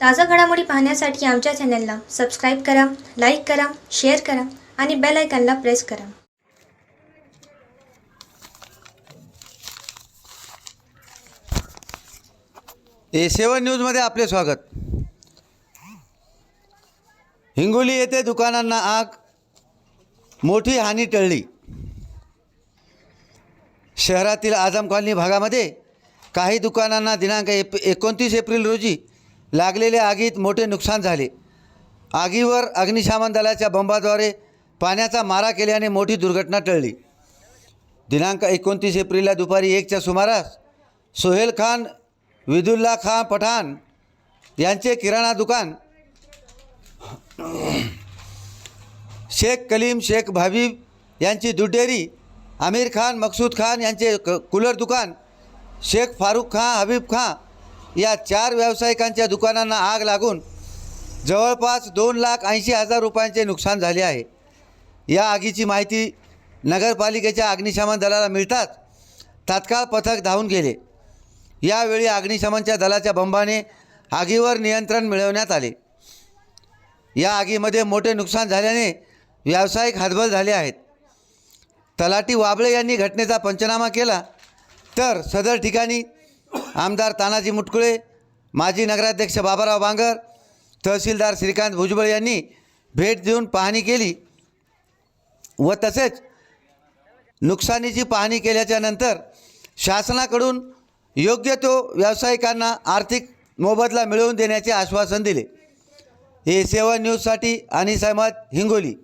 ताज़ा घडामोडी पाहण्यासाठी आमच्या चॅनलला सबस्क्राईब करा, लाईक करा, शेअर करा आणि बेल आयकॉनला प्रेस करा. A7 न्यूजमध्ये आपले स्वागत. हिंगोली येथे दुकानांना आग, मोठी हानी टळली. शहरातील आझम कॉलनी भागामध्ये काही दुकानांना दिनांक 29 एप्रिल रोजी लागलेल्या आगीत मोठे नुकसान झाले. आगीवर अग्निशमन दलाच्या बंबाद्वारे पाण्याचा मारा केल्याने मोठी दुर्घटना टळली. दिनांक 29 एप्रिलला दुपारी 1च्या सुमारास सोहेल खान विदुल्ला खान पठाण यांचे किराणा दुकान, शेख कलीम शेख भाबीब यांची दूध डेअरी, आमिर खान मकसूद खान यांचे कूलर दुकान, शेख फारूक खान हबीब खान या 4 व्यावसायिकांच्या दुकानांना आग लागून जवळपास 2,80,000 रुपयांचे नुकसान झाले आहे. या आगीची माहिती नगरपालिकेच्या अग्निशमन दलाला मिळताच तात्काळ पथक धावून गेले. यावेळी अग्निशमनच्या दलाच्या बंबाने आगीवर नियंत्रण मिळवण्यात आले. या आगीमध्ये मोठे नुकसान झाल्याने व्यावसायिक हतबल झाले आहेत. तलाठी वाबळे यांनी घटनेचा पंचनामा केला, तर सदर ठिकाणी आमदार तानाजी मुटकुळे, माजी नगराध्यक्ष बाबाराव बांगर, तहसीलदार श्रीकांत भुजबळ यांनी भेट देऊन पाहणी केली व तसेच नुकसानीची पाहणी केल्याच्या नंतर शासनाकडून योग्य तो व्यावसायिकांना आर्थिक मोबदला मिळवून देण्याचे आश्वासन दिले. A7 न्यूजसाठी अनिस अहमद, हिंगोली.